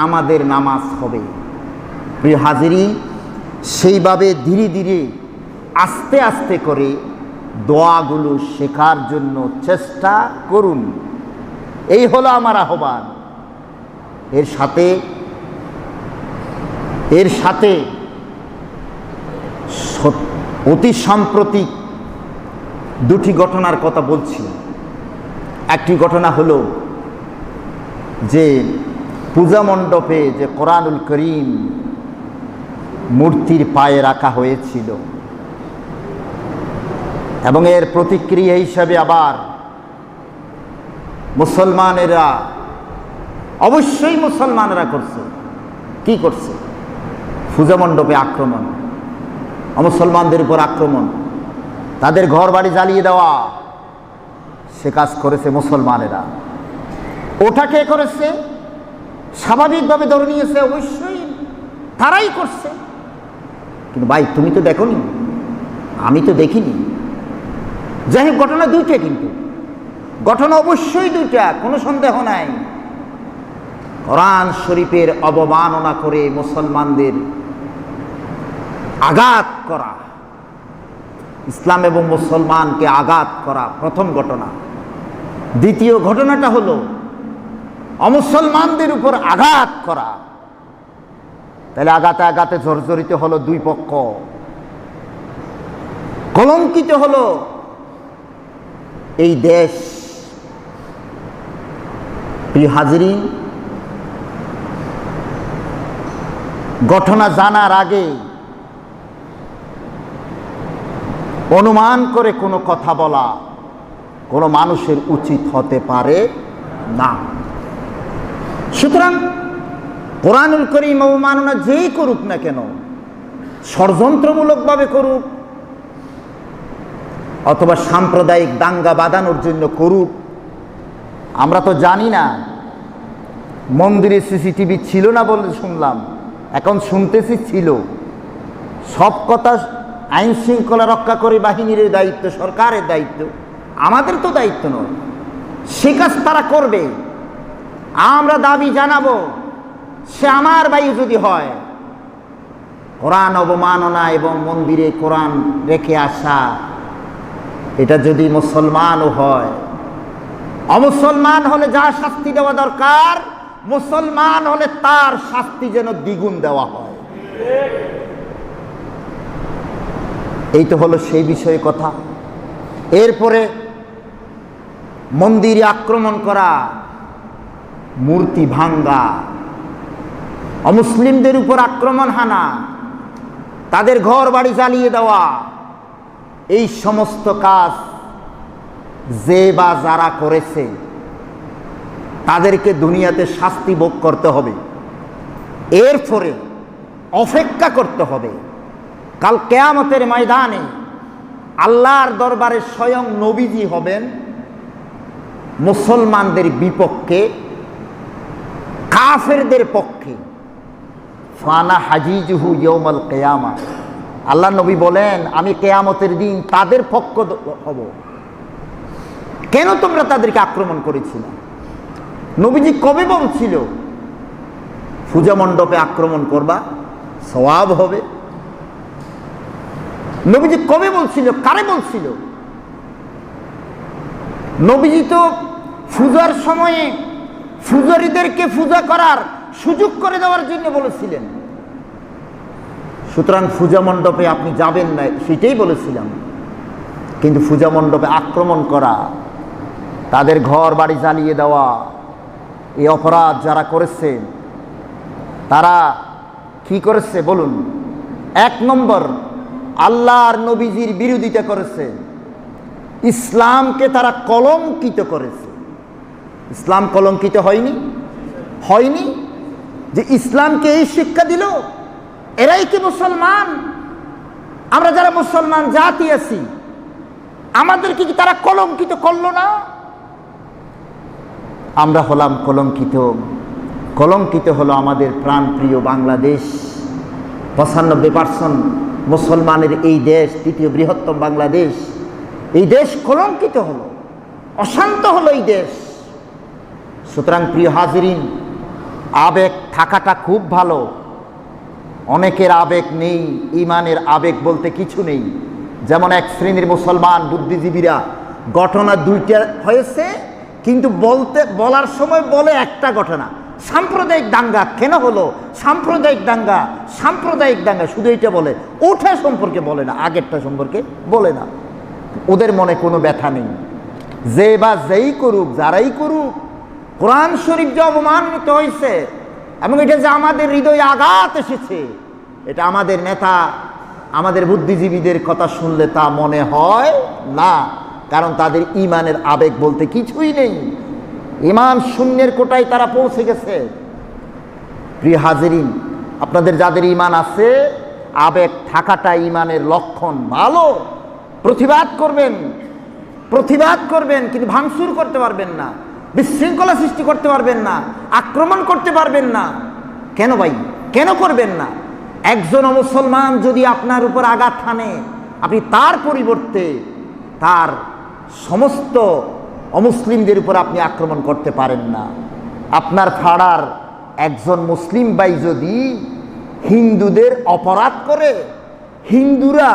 আমাদের নামাজ হবে। প্রিয় হাজিরিন, সেইভাবে ধীরে ধীরে আস্তে আস্তে করে দোয়াগুলো শেখার জন্য চেষ্টা করুন। এই হলো আমার আহ্বান। এর সাথে অতি সাম্প্রতিক দুটি ঘটনার কথা বলছি। একটি ঘটনা হলো যে পূজা মণ্ডপে যে কোরআনুল করিম মূর্তির পায়ে রাখা হয়েছিল, এবং এর প্রতিক্রিয়া হিসাবে আবার মুসলমানেরা, অবশ্যই মুসলমানেরা করছে, কি করছে? পূজা মণ্ডপে আক্রমণ, মুসলমানদের উপর আক্রমণ, তাদের ঘর বাড়ি জ্বালিয়ে দেওয়া, সে কাজ করেছে মুসলমানেরা। ওটা কে করেছে? স্বাভাবিকভাবে ধরে নিয়েছে অবশ্যই তারাই করছে। কিন্তু ভাই, তুমি তো দেখোনি, আমি তো দেখিনি। যাই হোক, ঘটনা দুইটা, কিন্তু ঘটনা অবশ্যই দুইটা, কোনো সন্দেহ নাই। কোরআন শরীফের অবমাননা করে মুসলমানদের আঘাত করা, ইসলাম এবং মুসলমানকে আঘাত করা প্রথম ঘটনা। দ্বিতীয় ঘটনাটা হলো অমুসলমানদের উপর আঘাত করা। তাহলে আঘাতে আঘাতে জর্জরিত হলো দুই পক্ষ, কলঙ্কিত হলো এই দেশ। প্রিয় হাজিরিন, ঘটনা জানার আগে অনুমান করে কোনো কথা বলা কোনো মানুষের উচিত হতে পারে না। সুতরাং কোরআনুল করিম অবমাননা যেই করুক না কেন, ষড়যন্ত্রমূলকভাবে করুক অথবা সাম্প্রদায়িক দাঙ্গা বাঁধানোর জন্য করুক, আমরা তো জানি না। মন্দিরে সিসিটিভি ছিল না বলে শুনলাম, এখন শুনতেছি ছিল। সব কথা আইন শৃঙ্খলা রক্ষাকারী বাহিনীর দায়িত্ব, সরকারের দায়িত্ব, আমাদের তো দায়িত্ব নয়। সে কাজ তারা করবে, আমরা দাবি জানাবো। সে আমার ভাই যদি হয়, কোরআন অবমাননা এবং মন্দিরে কোরআন রেখে আসা, এটা যদি মুসলমানও হয়, অমুসলমান হলে যা শাস্তি দেওয়া দরকার, মুসলমান হলে তার শাস্তি যেন দ্বিগুণ দেওয়া হয়। এই তো হলো সেই বিষয়ে কথা। এরপরে মন্দিরে আক্রমণ করা, মূর্তি ভাঙ্গা, অমুসলিমদের উপর আক্রমণ হানা, তাদের ঘর বাড়ি জ্বালিয়ে দেওয়া, এই সমস্ত কাজ যে বা যারা করেছে তাদেরকে দুনিয়াতে শাস্তি ভোগ করতে হবে। এরপরে অপেক্ষা করতে হবে কাল কিয়ামতের ময়দানে আল্লাহর দরবারে স্বয়ং নবীজি হবেন মুসলমানদের বিপক্ষে, কাফেরদের পক্ষে। ফানা হাজিজুহু ইয়াউমাল কিয়ামা, আল্লাহ নবী বলেন, আমি কিয়ামতের দিন তাদের পক্ষ হব। কেন তোমরা তাদেরকে আক্রমণ করেছিলে? নবীজি কবে বলছিল পূজা মণ্ডপে আক্রমণ করবা, সওয়াব হবে? নবীজি কবে বলছিল? কারে বলছিল? নবীজি তো পূজার সময়ে পূজারীদেরকে পূজা করার সুযোগ করে দেওয়ার জন্য বলেছিলেন। সুতরাং পূজা মণ্ডপে আপনি যাবেন না, সেটাই বলেছিলাম। কিন্তু পূজা মণ্ডপে আক্রমণ করা, তাদের ঘর বাড়ি জ্বালিয়ে দেওয়া, এই অপরাধ যারা করেছে তারা কি করেছে বলুন? এক নম্বর, আল্লাহর নবীজির বিরোধিতা করেছে, ইসলামকে তারা কলঙ্কিত করেছে। ইসলাম কলঙ্কিত হয়নি? হয়নি। যে ইসলামকে এই শিক্ষা দিল, এরাই কি মুসলমান? আমরা যারা মুসলমান জাতি আছি, আমাদেরকে কি তারা কলঙ্কিত করলো না? আমরা হলাম কলঙ্কিত। কলঙ্কিত হলো আমাদের প্রাণপ্রিয় বাংলাদেশ। 95% মুসলমানের এই দেশ, তৃতীয় বৃহত্তম বাংলাদেশ, এই দেশ কলঙ্কিত হলো, অশান্ত হলো এই দেশ। সুতরাং প্রিয় হাজিরিন, আবেগ থাকাটা খুব ভালো। অনেকের আবেগ নেই, ইমানের আবেগ বলতে কিছু নেই। যেমন এক শ্রেণীর মুসলমান বুদ্ধিজীবীরা ঘটনা দুইটা হয়েছে, কিন্তু বলার সময় বলে একটা ঘটনা, সাম্প্রদায়িক দাঙ্গা কেন হলো, সাম্প্রদায়িক দাঙ্গা, সাম্প্রদায়িক দাঙ্গা, শুধু এটা বলে, ওঠা সম্পর্কে বলে না, আগেরটা সম্পর্কে বলে না। ওদের মনে কোনো ব্যথা নেই। যে বা যেই করুক, যারাই করুক, কোরআন শরীফ যে অবমানিত হয়েছে এবং এটা যে আমাদের হৃদয়ে আঘাত এসেছে, এটা আমাদের নেতা, আমাদের বুদ্ধিজীবীদের কথা শুনলে তা মনে হয় না, কারণ তাদের ইমানের আবেগ বলতে কিছুই নেই। ইমান শূন্যের কোটায় তারা পৌঁছে গেছে। প্রিয় হাজিরিন, আপনাদের যাদের ইমান আছে, আবেগ থাকাটা ইমানের লক্ষণ, ভালো। প্রতিবাদ করবেন, প্রতিবাদ করবেন, কিন্তু ভাঙচুর করতে পারবেন না, বিশৃঙ্খলা সৃষ্টি করতে পারবেন না, আক্রমণ করতে পারবেন না। কেন ভাই, কেন করবেন না? একজন মুসলমান যদি আপনার উপর আঘাত হানে, আপনি তার পরিবর্তে তার সমস্ত অমুসলিমদের উপর আপনি আক্রমণ করতে পারেন না। আপনার পাড়ার একজন মুসলিম ভাই যদি হিন্দুদের অপরাধ করে, হিন্দুরা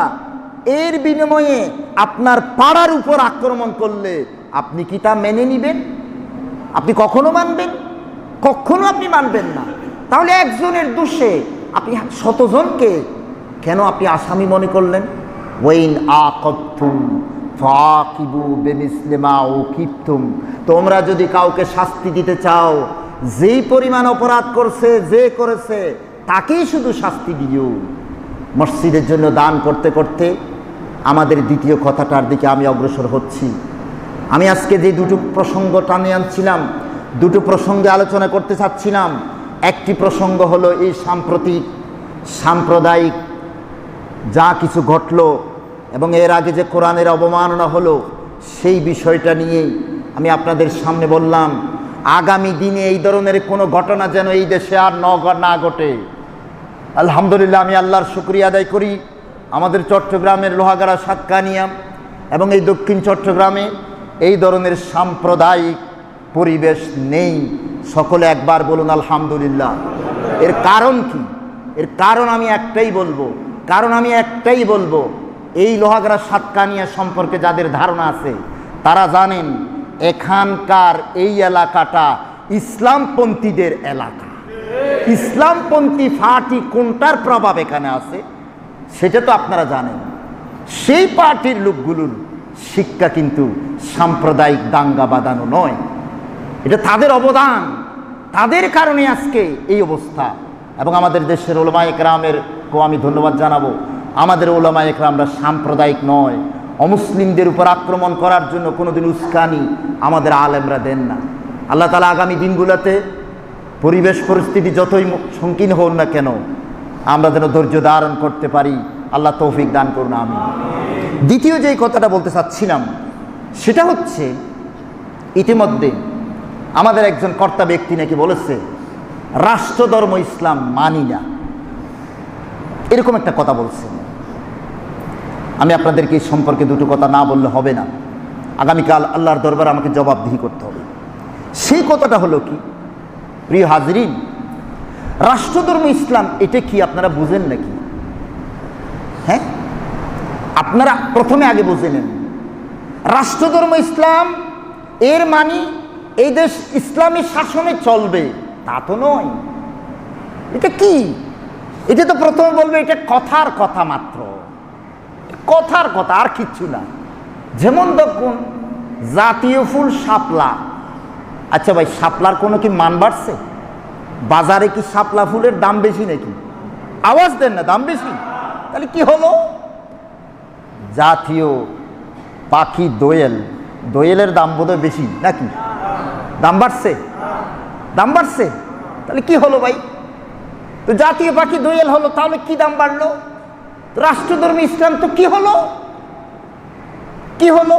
এর বিনিময়ে আপনার পাড়ার উপর আক্রমণ করলে আপনি কি তা মেনে নেবেন? আপনি কখনো মানবেন? কখনো আপনি মানবেন না। তাহলে একজনের দোষে আপনি শতজনকে কেন আপনি আসামি মনে করলেন? ওয়াইন আকাবতুম ফাকিবু বিমিসলি মা উকিবতুম, তোমরা যদি কাউকে শাস্তি দিতে চাও, যেই পরিমাণ অপরাধ করছে, যে করেছে, তাকেই শুধু শাস্তি দিও। মসজিদের জন্য দান করতে করতে আমাদের দ্বিতীয় কথাটার দিকে আমি অগ্রসর হচ্ছি। আমি আজকে যে দুটো প্রসঙ্গ টানে আনছিলাম, দুটো প্রসঙ্গে আলোচনা করতে চাচ্ছিলাম। একটি প্রসঙ্গ হলো এই সাম্প্রতিক সাম্প্রদায়িক যা কিছু ঘটলো এবং এর আগে যে কোরআনের অবমাননা হলো, সেই বিষয়টা নিয়েই আমি আপনাদের সামনে বললাম, আগামী দিনে এই ধরনের কোনো ঘটনা যেন এই দেশে আর না ঘটে। আলহামদুলিল্লাহ, আমি আল্লাহর শুকরিয়া আদায় করি, আমাদের চট্টগ্রামের লোহাগাড়া, সাতকানিয়া এবং এই দক্ষিণ চট্টগ্রামে এই ধরনের সাম্প্রদায়িক পরিবেশ নেই। সকলে একবার বলুন আলহামদুলিল্লাহ। এর কারণ কি? এর কারণ আমি একটাই বলবো, এই লোহাগাড়া সাতকানিয়া সম্পর্কে যাদের ধারণা আছে তারা জানেন এখানকার এই এলাকাটা ইসলামপন্থীদের এলাকা। ইসলামপন্থী পার্টি কোনটার প্রভাব এখানে আছে সেটা তো আপনারা জানেন। সেই পার্টির লোকগুলোর শিক্ষা কিন্তু সাম্প্রদায়িক দাঙ্গা বাঁধানো নয়, এটা তাদের অবদান, তাদের কারণে আজকে এই অবস্থা। এবং আমাদের দেশের ওলামায়ে কেরামেরকেও আমি ধন্যবাদ জানাবো। আমাদের ওলামায়ে কেরামরা সাম্প্রদায়িক নয়, অমুসলিমদের উপর আক্রমণ করার জন্য কোনোদিন উস্কানি আমাদের আলেমরা দেন না। আল্লাহ তাআলা আগামী দিনগুলোতে পরিবেশ পরিস্থিতি যতই সংকীর্ণ হোক না কেন, আমরা যেন ধৈর্য ধারণ করতে পারি। আল্লাহ তৌফিক দান করুন, আমিন। দ্বিতীয় যেই কথাটা বলতে চাচ্ছিলাম সেটা হচ্ছে, ইতিমধ্যে আমাদের একজন কর্তা ব্যক্তি নাকি বলেছে রাষ্ট্রধর্ম ইসলাম মানি না, এরকম একটা কথা বলছে। আমি আপনাদেরকে এই সম্পর্কে দুটো কথা না বললে হবে না। আগামীকাল আল্লাহর দরবারে আমাকে জবাবদিহি করতে হবে। সেই কথাটা হলো কি, প্রিয় হাজরিন, রাষ্ট্রধর্ম ইসলাম এটা কি আপনারা বুঝেন নাকি? হ্যাঁ, আপনারা প্রথমে আগে বুঝে নেন। রাষ্ট্রধর্ম ইসলাম এর মানে এই দেশ ইসলামী শাসনে চলবে তা তো নয়। এটা কি? এটা তো প্রথমে বলবে এটা কথার কথা মাত্র, কথার কথা, আর কিচ্ছু না। যেমন দেখুন জাতীয় ফুল শাপলা। আচ্ছা ভাই, শাপলার কোনো কি মান বাড়ছে? বাজারে কি শাপলা ফুলের দাম বেশি নাকি? আওয়াজ দেন না, দাম বেশি। তাহলে কি হলো? জাতীয় পাখি দোয়েল, দোয়েলের দাম বোধহয় বেশি নাকি? দাম বাড়ছে, দাম বাড়ছে। তাহলে কি হলো ভাই? তো জাতীয় পাখি দোয়েল হলো, তাহলে কি দাম বাড়লো? তো রাষ্ট্রধর্ম ইসলাম তো কি হলো, কি হলো?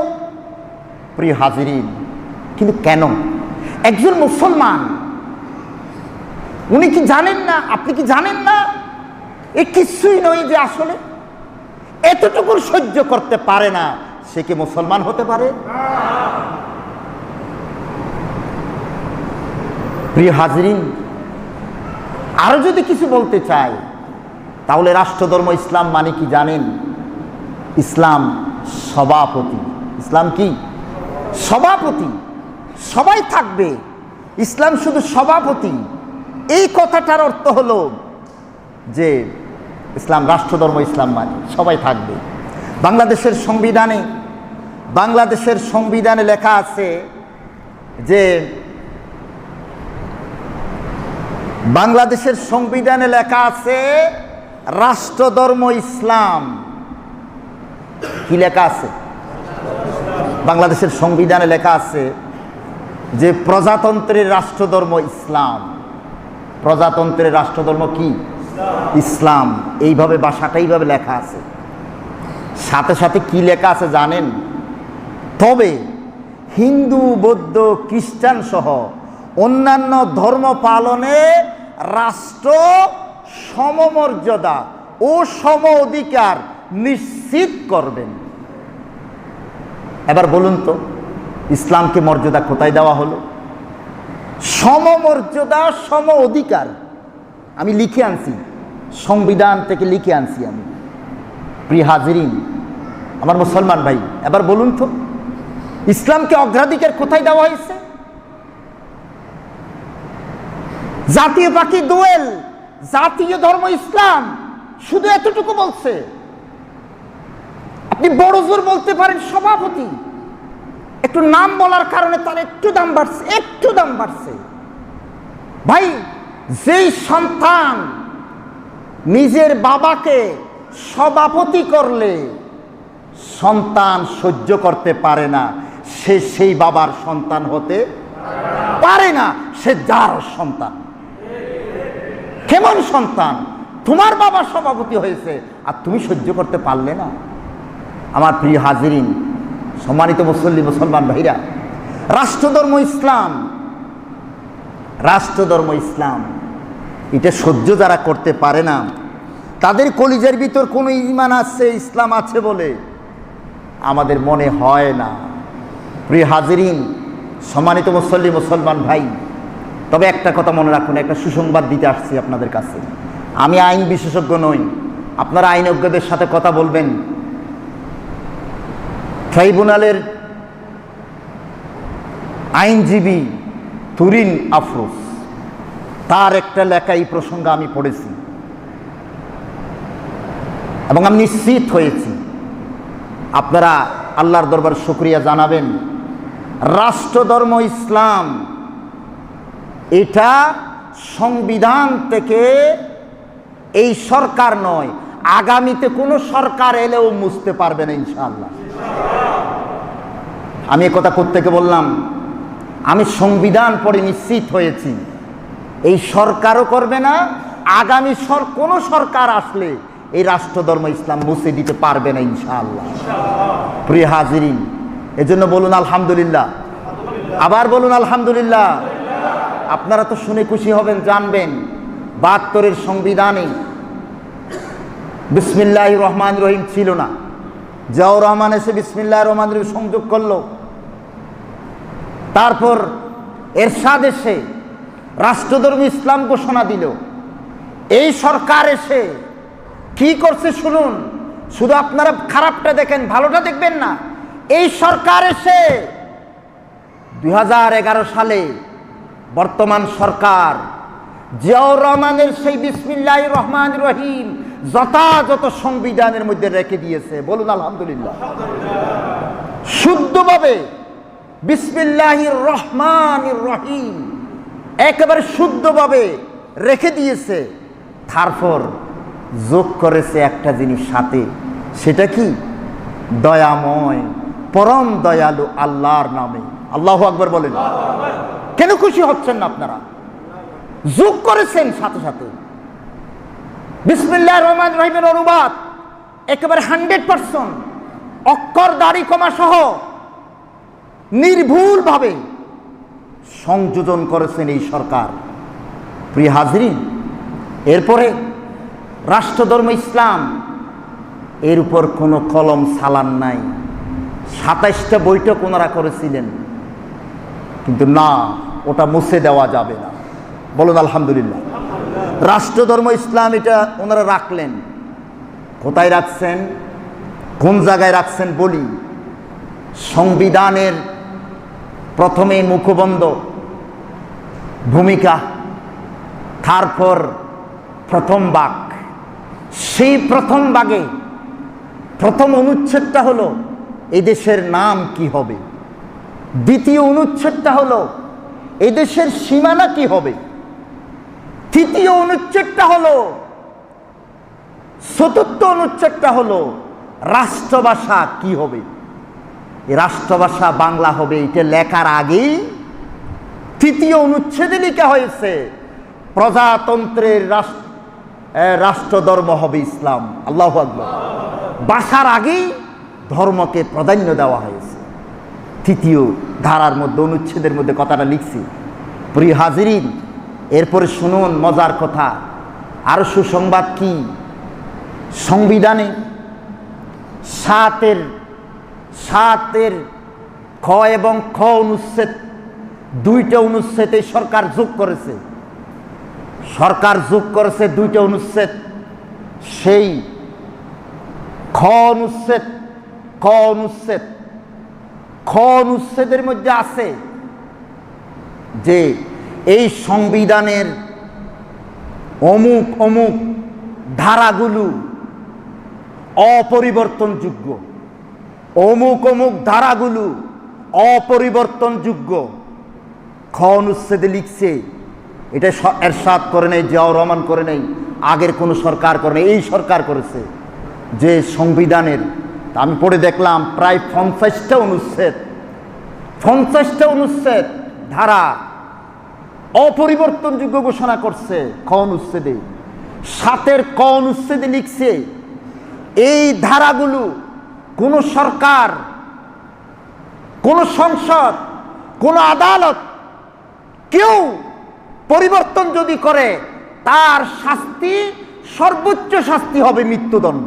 প্রিয় হাজিরিন, কিন্তু কেন? একজন মুসলমান, উনি কি জানেন না, আপনি কি জানেন না এ কিছুই নয় যে আসলে এতটুকু সহ্য করতে পারে না, সে কি মুসলমান হতে পারে? প্রিয় হাজিরিন, আরো যদি কিছু বলতে চাই, তাহলে রাষ্ট্রধর্ম ইসলাম মানে কি জানেন? ইসলাম সভাপতি। ইসলাম কি? সভাপতি। সবাই থাকবে, ইসলাম শুধু সভাপতি। এই কথাটার অর্থ হলো যে ইসলাম রাষ্ট্রধর্ম ইসলাম মানে সবাই থাকবে। বাংলাদেশের সংবিধানে লেখা আছে যে বাংলাদেশের সংবিধানে লেখা আছে রাষ্ট্রধর্ম ইসলাম। কি লেখা আছে? বাংলাদেশের সংবিধানে লেখা আছে যে প্রজাতন্ত্রের রাষ্ট্রধর্ম ইসলাম। প্রজাতন্ত্রের রাষ্ট্রধর্ম কি? ইসলাম। এইভাবে ভাষাটা এইভাবে লেখা আছে। সাথে সাথে কি লেখা আছে জানেন? তবে হিন্দু, বৌদ্ধ, খ্রিস্টান সহ অন্যান্য ধর্ম পালনে রাষ্ট্র সমমর্যাদা ও সম অধিকার নিশ্চিত করবেন। এবার বলুন তো, ইসলামকে মর্যাদা কোথায় দেওয়া হলো? সমমর্যাদা, সম অধিকার। আমি লিখে আনছি, সংবিধান থেকে লিখে আনছি আমি। প্রিয় হাজিরিন, আমার মুসলমান ভাই, এবার বলুন তো, ইসলামকে অগ্রাধিকার কোথায় দেওয়া হয়েছে? জাতীয় পাখি দোয়েল, জাতীয় ধর্ম ইসলাম, শুধু এতটুকু বলছে। আপনি বড় জোর বলতে পারেন সভাপতি, একটু নাম বলার কারণে তার একটু দাম বাড়ছে, একটু দাম বাড়ছে। ভাই, যেই সন্তান নিজের বাবাকে সভাপতি করলে সন্তান সহ্য করতে পারে না, সে সেই বাবার সন্তান হতে পারে না। সে যার সন্তান। কেমন সন্তান? তোমার বাবা সভাপতি হয়েছে আর তুমি সহ্য করতে পারলে না? আমার প্রিয় হাজিরিন, সম্মানিত মুসলমান ভাইরা, রাষ্ট্রধর্ম ইসলাম, রাষ্ট্রধর্ম ইসলাম, এটা সহ্য যারা করতে পারে না, তাদের কলিজার ভিতর কোনো ঈমান আছে, ইসলাম আছে বলে আমাদের মনে হয় না। প্রিয় হাজিরিন, সম্মানিত মুসলমান ভাই, তবে একটা কথা মনে রাখুন, একটা সুসংবাদ দিতে আসছি আপনাদের কাছে। আমি আইন বিশেষজ্ঞ নই, আপনারা আইনজ্ঞদের সাথে কথা বলবেন। ট্রাইব্যুনালের আইনজীবী তুরিন আফরোজ, তার একটা লেখা এই প্রসঙ্গে আমি পড়েছি এবং আমি নিশ্চিত হয়েছি আপনারা আল্লাহর দরবার শুকরিয়া জানাবেন। রাষ্ট্রধর্ম ইসলাম এটা সংবিধান থেকে, এই সরকার নয়, আগামীতে কোনো সরকার এলেও মুছতে পারবে না ইনশাআল্লাহ। আমি এ কথা কোত্থেকে বললাম? আমি সংবিধান পড়ে নিশ্চিত হয়েছি এই সরকারও করবে না, আগামী কোনো সরকার আসলে এই রাষ্ট্রধর্ম ইসলাম মুছে দিতে পারবে না ইনশাআল্লাহ। প্রিয় হাজিরিন, এজন্য বলুন আলহামদুলিল্লাহ, আবার বলুন আলহামদুলিল্লাহ। আপনারা তো শুনে খুশি হবেন, জানবেন ৭২-এর সংবিধানে বিসমিল্লাহির রহমানির রহিম ছিল না। জিয়াউর রহমান এসে বিসমিল্লাহির রহমানির রহিম সংযোগ করলো। তারপর এরশাদ এসে রাষ্ট্রধর্ম ইসলাম ঘোষণা দিল। এই সরকার এসে কি করছে শুনুন, শুধু আপনারা খারাপটা দেখেন, ভালোটা দেখবেন না। এই সরকার এসে ২০১১ সালে বর্তমান সরকার জিয়াউর রহমানের সেই বিসমিল্লাহির রহমানির রহিম যথাযথ সংবিধানের মধ্যে রেখে দিয়েছে। বলুন আলহামদুলিল্লাহ। শুদ্ধভাবে বিসমিল্লাহির রহমানির রহিম একেবারে শুদ্ধভাবে রেখে দিয়েছে। তারপর যোগ করেছে একটা জিনিস সাথে, সেটা কি? দয়াময়, পরম দয়ালু আল্লাহর নামে। আল্লাহু আকবার বলেন। কেন খুশি হচ্ছেন না আপনারা? যোগ করেছেন সাথে সাথে। বিসমিল্লাহির রহমানির রহিমের অনুবাদ একেবারে 100% অক্ষর দাড়ি কমা সহ নির্ভুলভাবে সংযোজন করেছেন এই সরকার। প্রিয় হাজরিন, এরপরে রাষ্ট্রধর্ম ইসলাম এর উপর কোনো কলম চালান নাই। 27টা বৈঠক ওনারা করেছিলেন, কিন্তু না, ওটা মুছে দেওয়া যাবে না। বলুন আলহামদুলিল্লাহ। রাষ্ট্রধর্ম ইসলাম এটা ওনারা রাখলেন। কোথায় রাখছেন, কোন জায়গায় রাখছেন বলি। সংবিধানের প্রথমে মুখবন্ধ ভূমিকা, তারপর প্রথম ভাগ। সেই প্রথম ভাগে প্রথম অনুচ্ছেদটা হলো এই দেশের নাম কি হবে। দ্বিতীয় অনুচ্ছেদটা হলো এই দেশের সীমানা কি হবে। তৃতীয় অনুচ্ছেদটা হলো, চতুর্থ অনুচ্ছেদটা হলো রাষ্ট্রভাষা কি হবে। এই রাষ্ট্রভাষা বাংলা হবে, এটা লেখার আগেই তৃতীয় অনুচ্ছেদে লেখা হয়েছে প্রজাতন্ত্রের রাষ্ট্রধর্ম হবে ইসলাম। আল্লাহু আকবার। ভাষার আগেই ধর্মকে প্রাধান্য দেওয়া হয়েছে। তৃতীয় ধারার মধ্যে, অনুচ্ছেদের মধ্যে কথাটা লিখছি। প্রিয় হাজিরিন, এরপরে শুনুন মজার কথা, আরো সুসংবাদ কি। সংবিধানে 7-এর খ এবং খ অনুচ্ছেদ, দুইটা অনুচ্ছেদে সরকার যোগ করেছে। সরকার যোগ করেছে দুইটা অনুচ্ছেদ। সেই খ অনুচ্ছেদের মধ্যে আছে যে এই সংবিধানের অমুক অমুক ধারাগুলো অপরিবর্তনযোগ্য, অমুক অমুক ধারাগুলো অপরিবর্তনযোগ্য। খ অনুচ্ছেদে লিখছে, এটা এরশাদ করে নেই, জিয়াউর রহমান করে নেই, আগের কোনো সরকার করে নেই, এই সরকার করেছে। যে সংবিধানের, আমি পড়ে দেখলাম প্রায় 50টা অনুচ্ছেদ ধারা অপরিবর্তনযোগ্য ঘোষণা করছে খ অনুচ্ছেদে। 7-এর ক অনুচ্ছেদে লিখছে এই ধারাগুলো কোন সরকার, কোন সংসদ, কোন আদালত কেউ পরিবর্তন যদি করে তার শাস্তি, সর্বোচ্চ শাস্তি হবে মৃত্যুদণ্ড।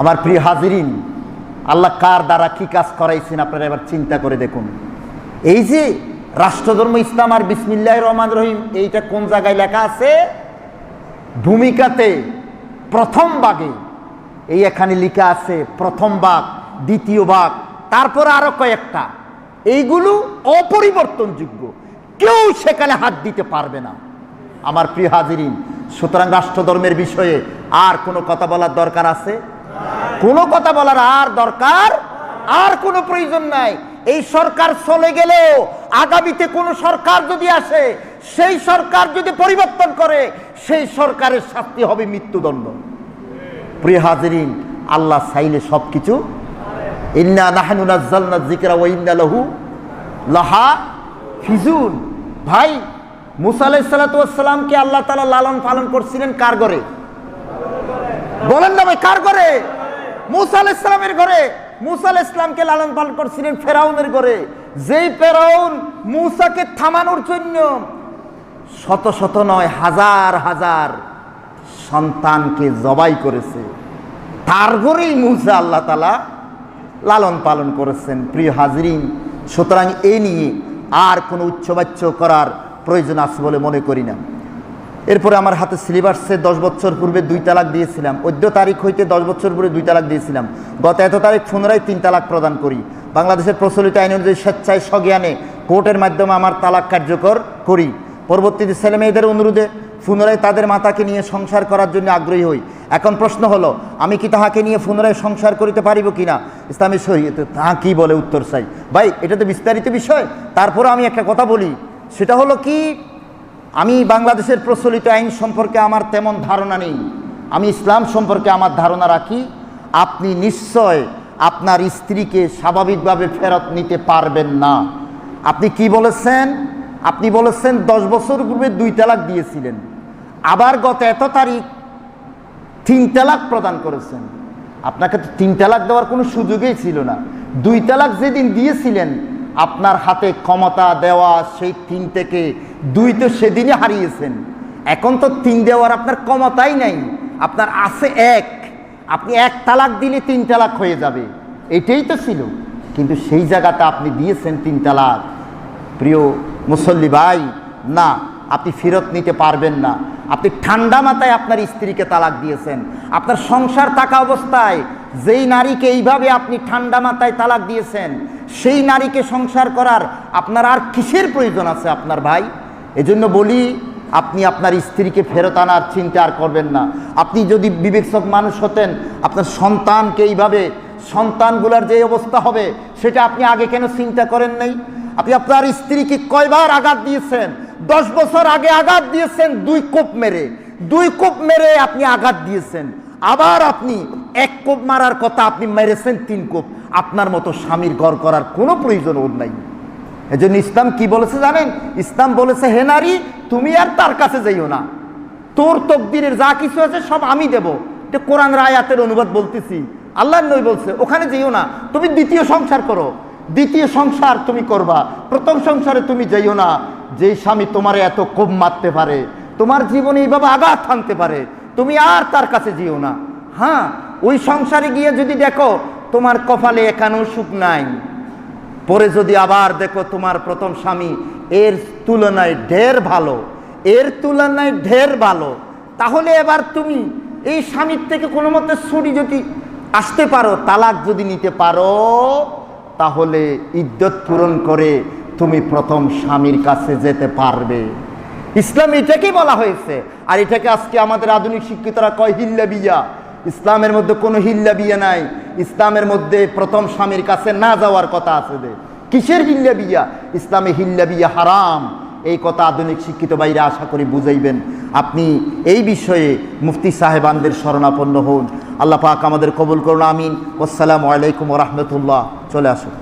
আমার প্রিয় হাজিরিন, আল্লাহ কার দ্বারা কি কাজ করাইছেন আপনারা এবার চিন্তা করে দেখুন। এই যে রাষ্ট্রধর্ম ইসলাম আর বিসমিল্লাহির রহমানির রহিম, এইটা কোন জায়গায় লেখা আছে? ভূমিকাতে প্রথম ভাগে এই এখানে লেখা আছে প্রথম ভাগ, দ্বিতীয় ভাগ, তারপর আরো কয়েকটা। এইগুলো অপরিবর্তনযোগ্য, কেউ সেখানে হাত দিতে পারবে না। আমার প্রিয় হাজিরিন, সুতরাং রাষ্ট্রধর্মের বিষয়ে আর কোনো কথা বলার দরকার আছে? কোনো কথা বলার আর দরকার, আর কোনো প্রয়োজন নাই। এই সরকার চলে গেলেও আগামীতে কোনো সরকার যদি আসে, সেই সরকার যদি পরিবর্তন করে, সেই সরকারের শাস্তি হবে মৃত্যুদণ্ড। প্রিয় হাজিরিন, আল্লাহ চাইলে সবকিছু, ইন্না নাহনু নাযালনা যিকরা ওয়া ইন্না লাহু লাহাফিজুন। ভাই, মুসা আলাইহিস সালাতু ওয়াস সালামকে আল্লাহ তাআলা লালন পালন করছিলেন কার ঘরে? বলেন না ভাই, কার ঘরে? মুসা আলাইহিস সালামের ঘরে। মুসা আলাইহিস সালামকে লালন পালন করছিলেন ফেরাউনের ঘরে। যেই ফেরাউন মুসাকে থামানোর জন্য শত শত নয়, হাজার হাজার সন্তানকে জবাই করেছে, তার ঘরেই মুসা আল্লাহ তাআলা লালন পালন করেছেন। প্রিয় হাজিরিন, সুতরাং এ নিয়ে আর কোনো উচ্চবাচ্য করার প্রয়োজন আছে বলে মনে করি না। এরপরে আমার হাতে সিলেবাসে 10 বছর পূর্বে 2 তালাক দিয়েছিলাম। 14 তারিখ হইতে 10 বছর পূর্বে 2 তালাক দিয়েছিলাম। গত এত তারিখ পুনরায় 3 তালাক প্রদান করি। বাংলাদেশের প্রচলিত আইন অনুযায়ী স্বেচ্ছায় সজ্ঞানে কোর্টের মাধ্যমে আমার তালাক কার্যকর করি। পরবর্তীতে ছেলে মেয়েদের অনুরোধে পুনরায় তাদের মাতাকে নিয়ে সংসার করার জন্য আগ্রহী হই। এখন প্রশ্ন হলো, আমি কি তাহাকে নিয়ে পুনরায় সংসার করিতে পারিব কিনা? ইসলামী শরীয়তে তাহা কি বলে উত্তর চাই। ভাই, এটা তো বিস্তারিত বিষয়, তারপরে আমি একটা কথা বলি। সেটা হলো কি, আমি বাংলাদেশের প্রচলিত আইন সম্পর্কে আমার তেমন ধারণা নেই। আমি ইসলাম সম্পর্কে আমার ধারণা রাখি। আপনি নিশ্চয় আপনার স্ত্রীকে স্বাভাবিকভাবে ফেরত নিতে পারবেন না। আপনি কি বলেছেন? আপনি বলেছেন 10 বছর পূর্বে 2 তালাক দিয়েছিলেন, আবার গত এত তারিখ 3 তালাক প্রদান করেছেন। আপনাকে তো 3 তালাক দেওয়ার কোনো সুযোগই ছিল না। 2 তালাক যেদিন দিয়েছিলেন, আপনার হাতে ক্ষমতা দেওয়া সেই 3 থেকে 2 তো সেদিনই হারিয়েছেন। এখন তো 3 দেওয়ার আপনার ক্ষমতাই নাই, আপনার আছে 1। আপনি 1 তালাক দিলে 3 তালাক হয়ে যাবে, এটাই তো ছিল। কিন্তু সেই জায়গাতে আপনি দিয়েছেন 3 তালাক। প্রিয় মুসল্লি ভাই, না, আপনি ফেরত নিতে পারবেন না। আপনি ঠান্ডা মাথায় আপনার স্ত্রীকে তালাক দিয়েছেন। আপনার সংসার থাকা অবস্থায় যেই নারীকে এইভাবে আপনি ঠান্ডা মাথায় তালাক দিয়েছেন, সেই নারীকে সংসার করার আপনার আর কিসের প্রয়োজন আছে আপনার ভাই? এজন্য বলি, আপনি আপনার স্ত্রীকে ফেরত আনার চিন্তা আর করবেন না। আপনি যদি বিবেচক মানুষ হতেন, আপনার সন্তানকে এইভাবে, সন্তানগুলার যে অবস্থা হবে সেটা আপনি আগে কেন চিন্তা করেন নাই? আপনি আপনার স্ত্রীকে কয়বার আঘাত দিয়েছেন? 10 বছর আগে আঘাত দিয়েছেন 2 কোপ মেরে, 2 কোপ মেরে আপনি আঘাত দিয়েছেন। আবার আপনি 1 কোপ মারার কথা, আপনি মেরেছেন 3 কোপ। আপনার মতো স্বামীর ঘর করার কোনো প্রয়োজন ওর নাই। এজন্য ইসলাম কি বলেছে জানেন? ইসলাম বলেছে, হে নারী, তুমি আর তার কাছে যাইও না, তোর তকদিরের যা কিছু আছে সব আমি দেব। এটা কোরআনের আয়াতের অনুবাদ বলতেছি, আল্লাহর নবী বলছে, ওখানে যেও না, তুমি দ্বিতীয় সংসার করো। দ্বিতীয় সংসার তুমি করবা, প্রথম সংসারে তুমি যাইও না। যে স্বামী তোমারে এত কোপ মারতে পারে, তোমার জীবনে এইভাবে আঘাত আনতে পারে, তুমি আর তার কাছে যেও না। হ্যাঁ, ওই সংসারে গিয়ে যদি দেখো তোমার কপালে এখানেও সুখ নাই, পরে যদি আবার দেখো তোমার প্রথম স্বামী এর তুলনায় ঢের ভালো, এর তুলনায় ঢের ভালো, তাহলে এবার তুমি এই স্বামীর থেকে কোনো মতে ছুটি যদি আসতে পারো, তালাক যদি নিতে পারো, তাহলে ইদ্যত পূরণ করে তুমি প্রথম স্বামীর কাছে যেতে পারবে। ইসলাম এটাকেই বলা হয়েছে। আর এটাকে আজকে আমাদের আধুনিক শিক্ষিতরা কয় হিল্লা বিয়া। ইসলামের মধ্যে কোনো হিল্লা বিয়া নাই। ইসলামের মধ্যে প্রথম স্বামীর কাছে না যাওয়ার কথা আছে। কিসের হিল্লা বিয়া? ইসলামে হিল্লা বিয়া হারাম। এই কথা আধুনিক শিক্ষিত ভাইরা আশা করি বুঝাইবেন। আপনি এই বিষয়ে মুফতি সাহেবানদের শরণাপন্ন হন। আল্লাহ পাক আমাদের কবুল করুন, আমিন। আসসালামু আলাইকুম ওয়া রাহমাতুল্লাহ। চলে আসুন।